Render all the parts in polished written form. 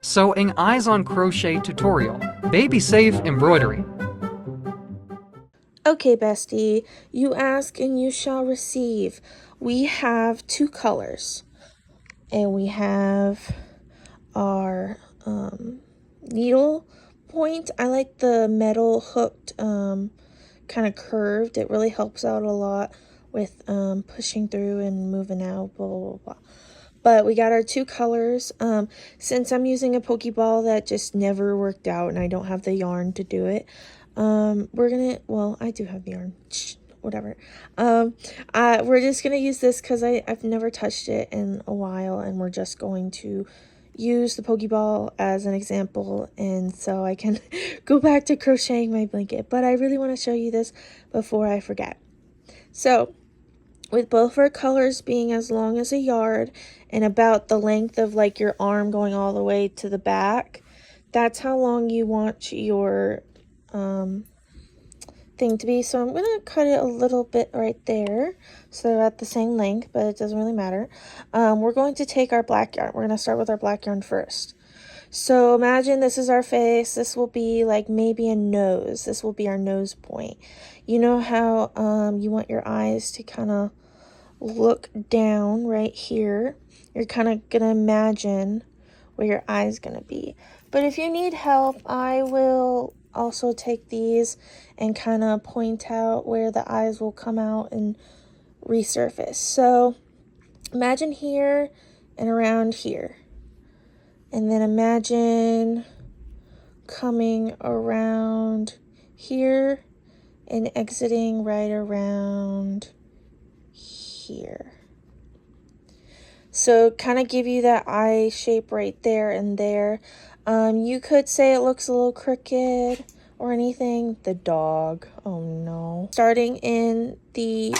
Sewing Eyes on Crochet tutorial, Baby Safe Embroidery. Okay, bestie, you ask and you shall receive. We have two colors, and we have our needle point. I like the metal hooked, kind of curved. It really helps out a lot with pushing through and moving out, blah, blah, blah, blah. But we got our two colors. Since I'm using a Pokeball that just never worked out and I don't have the yarn to do it, well, I do have the yarn. Whatever. We're just gonna use this because I've never touched it in a while, and we're just going to use the Pokeball as an example, and so I can go back to crocheting my blanket. But I really want to show you this before I forget. So, with both our colors being as long as a yard and about the length of like your arm going all the way to the back, that's how long you want your thing to be. So I'm going to cut it a little bit right there so they're at the same length, but it doesn't really matter. We're going to take our black yarn. We're going to start with our black yarn first. So imagine this is our face. This will be like maybe a nose. This will be our nose point. You know how you want your eyes to kind of look down right here. You're kind of going to imagine where your eye's going to be. But if you need help, I will also take these and kind of point out where the eyes will come out and resurface. So imagine here and around here. And then imagine coming around here and exiting right around here. So kind of give you that eye shape right there and there. You could say it looks a little crooked or anything. The dog. Oh no. Starting in the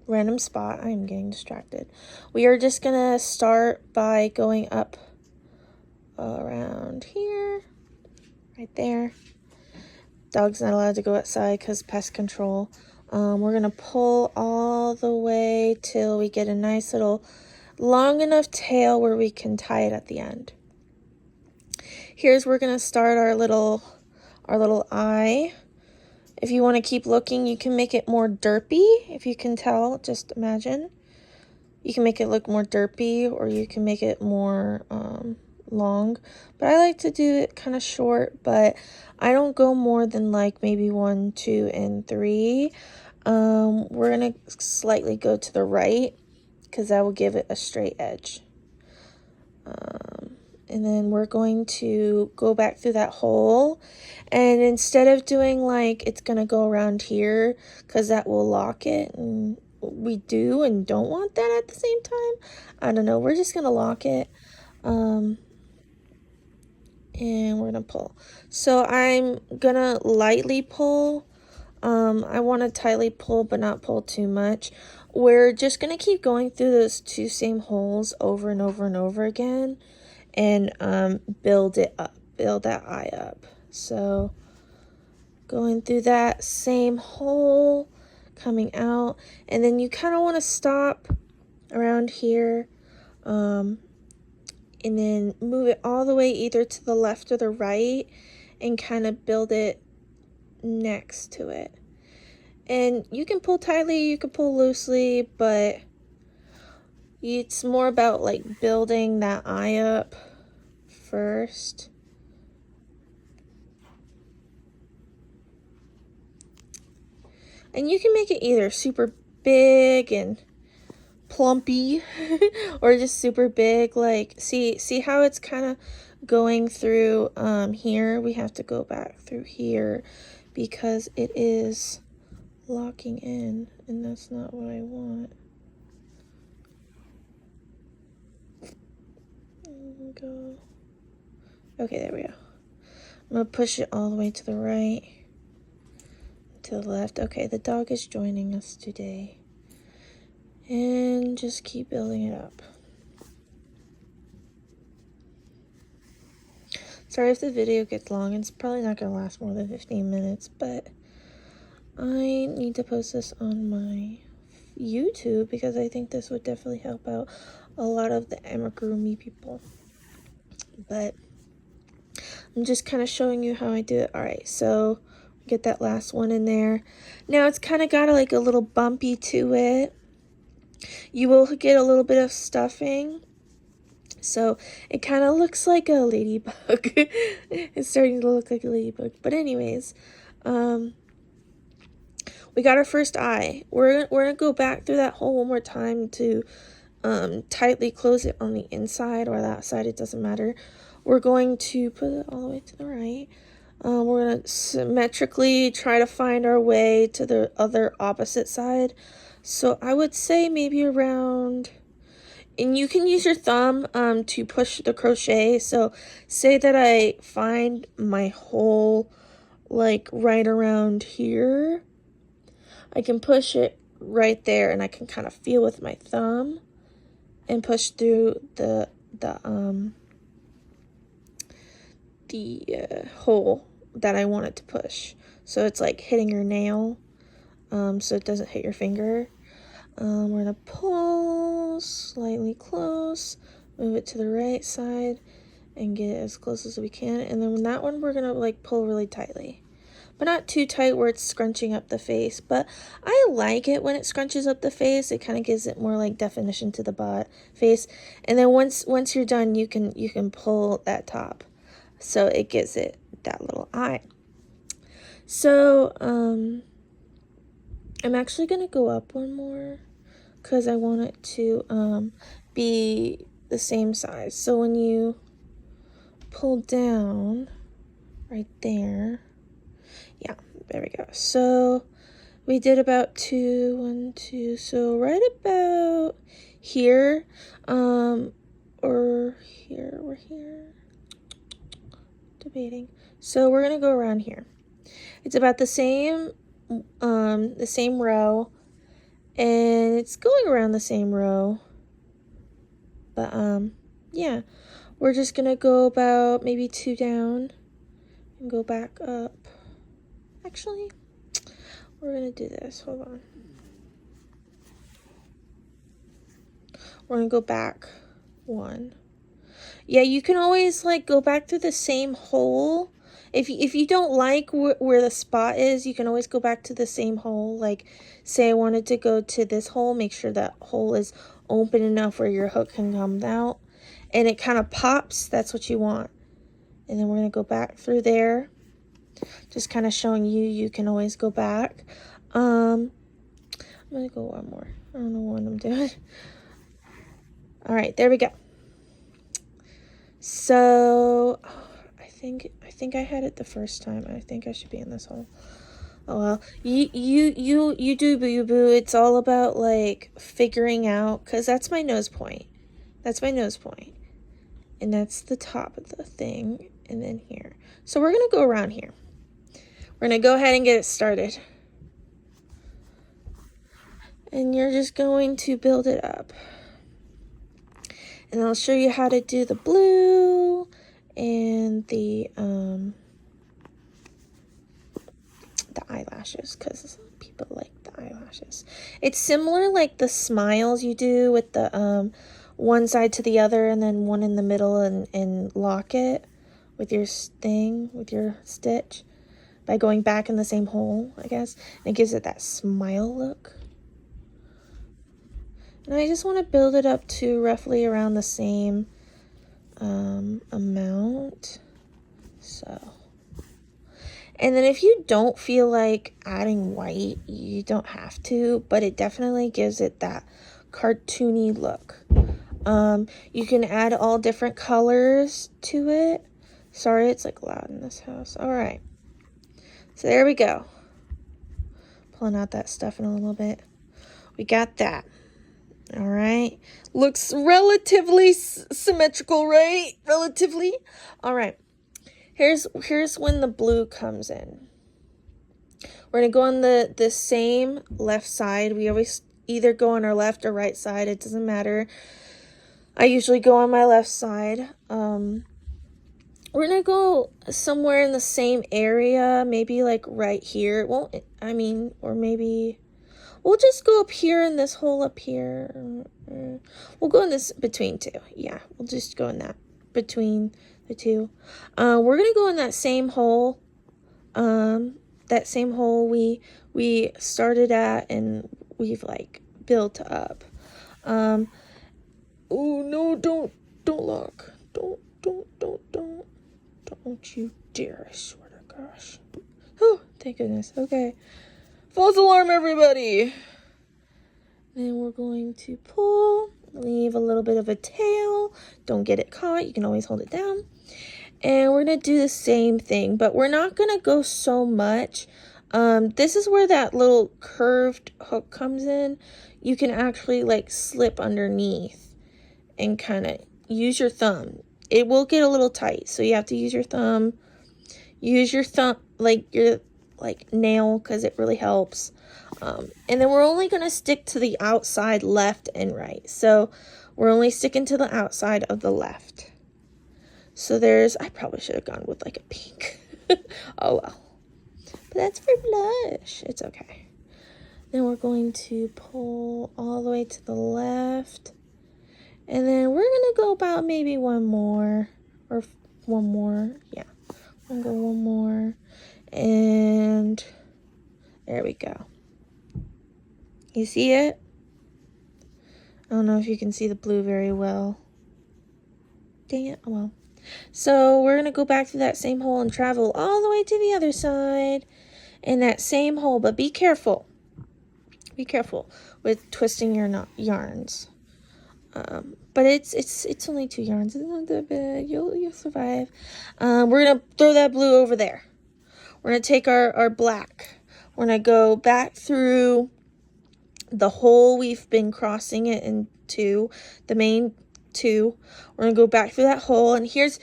random spot. I'm getting distracted. We are just gonna start by going up around here. Right there. Dog's not allowed to go outside because pest control. We're gonna pull all the way till we get a nice little long enough tail where we can tie it at the end. Here's where we're gonna start our little eye. If you want to keep looking, you can make it more derpy. If you can tell, just imagine. You can make it look more derpy, or you can make it more long. But I like to do it kind of short, but I don't go more than like maybe 1, 2, and 3. We're gonna slightly go to the right because that will give it a straight edge. And then we're going to go back through that hole, and instead of doing like it's gonna go around here because that will lock it, and we do and don't want that at the same time. I don't know, we're just gonna lock it, and we're gonna pull. So I'm gonna lightly pull. I want to tightly pull but not pull too much. We're just gonna keep going through those two same holes over and over and over again, and build it up, build that eye up. So going through that same hole, coming out, and then you kind of want to stop around here, and then move it all the way either to the left or the right and kind of build it next to it. And you can pull tightly, you can pull loosely, but it's more about like building that eye up first. And you can make it either super big and plumpy or just super big. Like see how it's kind of going through here. We have to go back through here because it is locking in, and that's not what I want. Go. Okay, there we go. I'm gonna push it all the way to the right, to the left. Okay, the dog is joining us today. And just keep building it up. Sorry if the video gets long. It's probably not gonna last more than 15 minutes, but I need to post this on my YouTube because I think this would definitely help out a lot of the amigurumi people. but I'm just kind of showing you how I do it. All right, so get that last one in there. Now it's kind of got like a little bumpy to it. You will get a little bit of stuffing, so it kind of looks like a ladybug. It's starting to look like a ladybug, but anyways, we got our first eye. We're gonna go back through that hole one more time to tightly close it on the inside or that side, it doesn't matter. We're going to put it all the way to the right. We're going to symmetrically try to find our way to the other opposite side. So I would say maybe around, and you can use your thumb to push the crochet. So say that I find my hole like right around here. I can push it right there and I can kind of feel with my thumb and push through the hole that I want it to push. So it's like hitting your nail, so it doesn't hit your finger. We're gonna pull slightly close, move it to the right side, and get it as close as we can. And then that one we're gonna like pull really tightly, but not too tight where it's scrunching up the face. But I like it when it scrunches up the face. It kind of gives it more like definition to the face. And then once you're done, you can pull that top, so it gives it that little eye. So I'm actually gonna go up one more because I want it to be the same size. So when you pull down right there, yeah, there we go. So we did about 2, 1, 2, so right about here, or here, we're here, debating. So we're gonna go around here. It's about the same row, and it's going around the same row, but yeah, we're just gonna go about maybe 2 down and go back up. Actually, we're gonna do this, hold on. We're gonna go back 1. Yeah, you can always like go back through the same hole. If you don't like where the spot is, you can always go back to the same hole. Like, say I wanted to go to this hole, make sure that hole is open enough where your hook can come out. And it kind of pops, that's what you want. And then we're going to go back through there. Just kind of showing you can always go back. I'm going to go one more. I don't know what I'm doing. All right, there we go. So I think I had it the first time. I think I should be in this hole. Oh well, you do boo. It's all about like figuring out, because that's my nose point. That's my nose point, and that's the top of the thing, and then here. So we're gonna go around here. We're gonna go ahead and get it started, and you're just going to build it up. And I'll show you how to do the blue and the eyelashes, because people like the eyelashes. It's similar like the smiles you do with the one side to the other and then one in the middle, and lock it with your with your stitch by going back in the same hole, I guess. And it gives it that smile look. And I just want to build it up to roughly around the same amount. So, and then if you don't feel like adding white, you don't have to, but it definitely gives it that cartoony look. You can add all different colors to it. Sorry, it's like loud in this house. All right. So there we go. Pulling out that stuff in a little bit. We got that. All right, looks relatively symmetrical, right? Relatively. All right, here's when the blue comes in. We're gonna go on the same left side. We always either go on our left or right side, it doesn't matter. I usually go on my left side. We're gonna go somewhere in the same area, maybe like right here. It won't, I mean, or maybe we'll just go up here in this hole up here. We'll go in this between two. Yeah, we'll just go in that between the two. We're gonna go in that same hole, we started at, and we've like built up. Oh no, don't look. Don't you dare, I swear to gosh. Oh, thank goodness. Okay. False alarm, everybody. Then we're going to pull, leave a little bit of a tail. Don't get it caught. You can always hold it down. And we're going to do the same thing, but we're not going to go so much. This is where that little curved hook comes in. You can actually like slip underneath and kind of use your thumb. It will get a little tight, so you have to use your thumb. Use your thumb, like your nail, because it really helps. And then we're only going to stick to the outside left and right. So we're only sticking to the outside of the left. So I probably should have gone with like a pink. Oh well. But that's for blush. It's okay. Then we're going to pull all the way to the left. And then we're going to go about maybe one more. Yeah. I'm going to go one more. And there we go. You see it? I don't know if you can see the blue very well. Dang it. Oh well. So we're going to go back through that same hole and travel all the way to the other side in that same hole. But be careful. Be careful with twisting your yarns. But it's only 2 yarns. It's not that bad. You'll survive. We're going to throw that blue over there. We're going to take our black. We're going to go back through the hole we've been crossing it into, the main 2. We're going to go back through that hole, and here's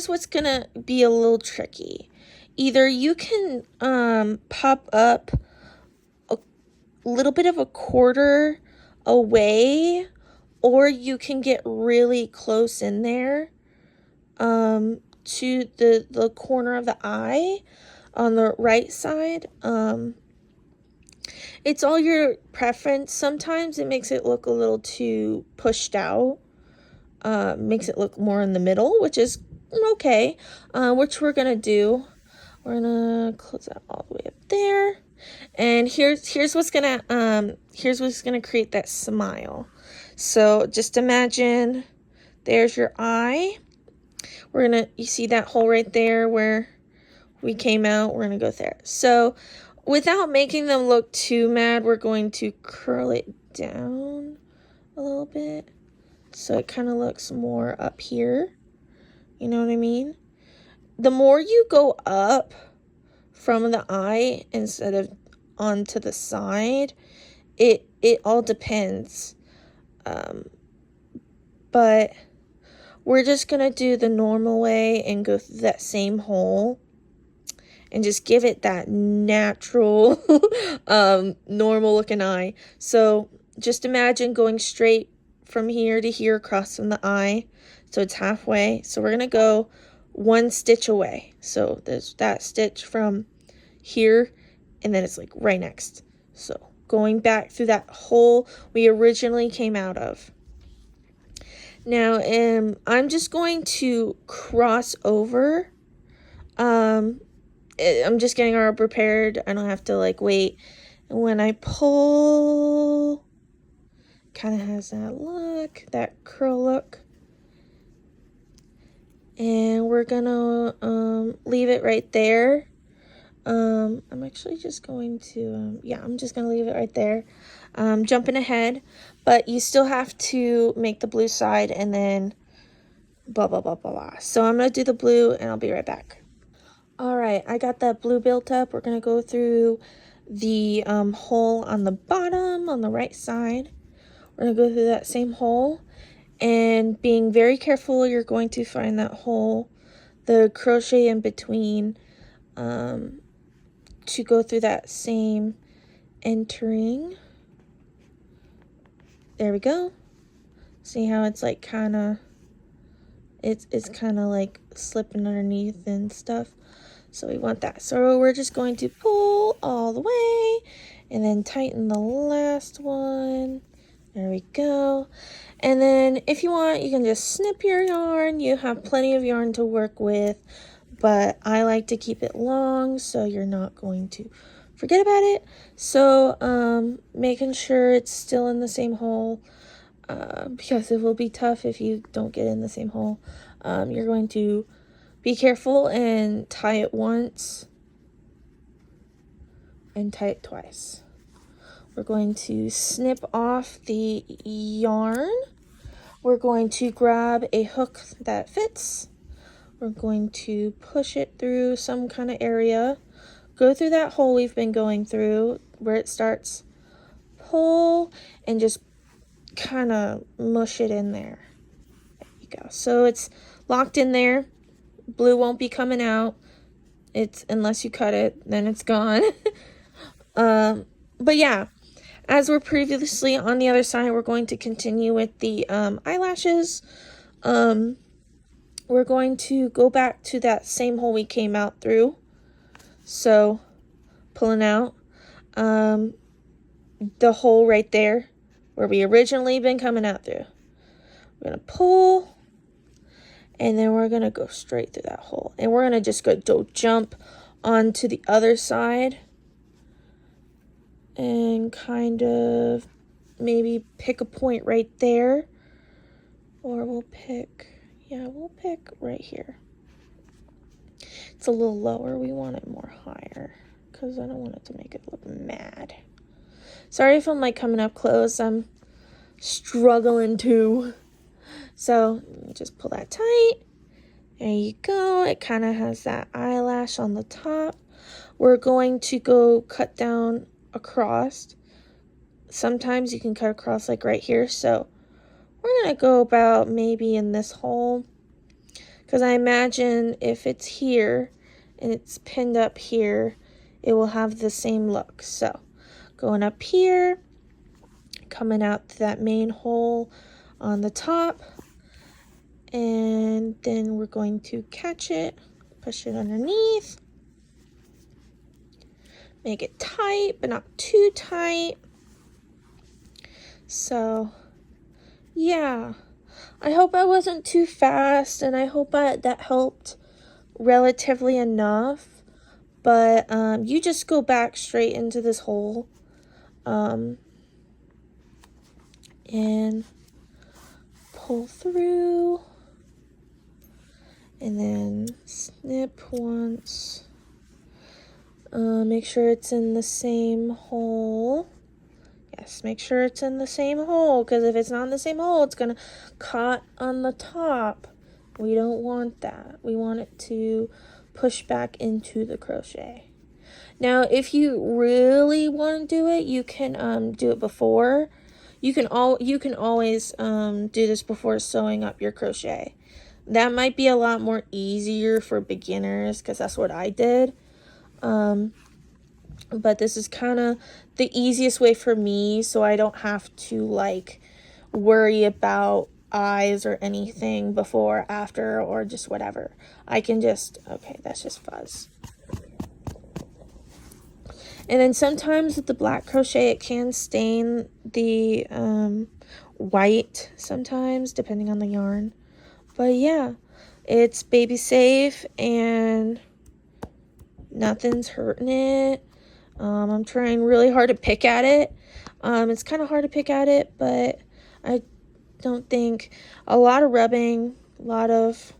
what's going to be a little tricky. Either you can pop up a little bit of a quarter away, or you can get really close in there to the corner of the eye on the right side. It's all your preference. Sometimes it makes it look a little too pushed out. Makes it look more in the middle, which is okay. Which we're gonna do. We're gonna close that all the way up there. And here's what's gonna create that smile. So just imagine there's your eye. You see that hole right there where we came out? We're gonna go there. So without making them look too mad, we're going to curl it down a little bit. So it kind of looks more up here. You know what I mean? The more you go up from the eye instead of onto the side, it all depends. But we're just going to do the normal way and go through that same hole and just give it that natural, normal looking eye. So just imagine going straight from here to here across from the eye. So it's halfway. So we're going to go 1 stitch away. So there's that stitch from here, and then it's like right next. So going back through that hole we originally came out of. Now, I'm just going to cross over. I'm just getting our prepared. I don't have to like wait. And when I pull, kind of has that look, that curl look. And we're gonna leave it right there. I'm actually just going to, I'm just gonna leave it right there. Jumping ahead, but you still have to make the blue side and then blah, blah, blah, blah, blah. So I'm gonna do the blue and I'll be right back. All right, I got that blue built up. We're gonna go through the hole on the bottom on the right side. We're gonna go through that same hole, and being very careful, you're going to find that hole, the crochet in between, to go through that same entering. There we go. See how it's like kind of, it's kind of like slipping underneath and stuff. So we want that. So we're just going to pull all the way and then tighten the last one. There we go. And then if you want, you can just snip your yarn. You have plenty of yarn to work with, but I like to keep it long so you're not going to forget about it. So making sure it's still in the same hole, because it will be tough if you don't get in the same hole. You're going to be careful and tie it once and tie it twice. We're going to snip off the yarn. We're going to grab a hook that fits. We're going to push it through some kind of area. Go through that hole we've been going through where it starts. Pull and just kind of mush it in there. There you go. So it's locked in there. Blue won't be coming out. It's unless you cut it, then it's gone. But yeah, as we're previously on the other side, we're going to continue with the eyelashes. We're going to go back to that same hole we came out through. So pulling out the hole right there where we originally been coming out through. We're going to pull, and then we're going to go straight through that hole. And we're going to just go jump onto the other side and kind of maybe pick a point right there. Or we'll pick right here. It's a little lower. We want it more higher because I don't want it to make it look mad. Sorry if I'm like coming up close. I'm struggling to. So just pull that tight. There you go. It kind of has that eyelash on the top. We're going to go cut down across. Sometimes you can cut across like right here. So we're going to go about maybe in this hole. Because I imagine if it's here and it's pinned up here, it will have the same look. So going up here, coming out to that main hole on the top, and then we're going to catch it, push it underneath, make it tight but not too tight. So yeah, I hope I wasn't too fast, and I hope that helped relatively enough. But you just go back straight into this hole and pull through, and then snip once. Make sure it's in the same hole. Yes, make sure it's in the same hole, because if it's not in the same hole, it's going to cut on the top. We don't want that. We want it to push back into the crochet. Now, if you really want to do it, you can do it before. You can always do this before sewing up your crochet. That might be a lot more easier for beginners, because that's what I did. But this is kind of the easiest way for me, so I don't have to like worry about eyes or anything before, after, or just whatever. I can just, okay, that's just fuzz. And then sometimes with the black crochet, it can stain the white sometimes, depending on the yarn. But yeah, it's baby safe and nothing's hurting it. I'm trying really hard to pick at it. It's kind of hard to pick at it, but I don't think a lot of rubbing, a lot of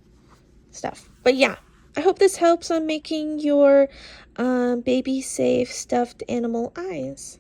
stuff. But yeah, I hope this helps on making your baby safe stuffed animal eyes.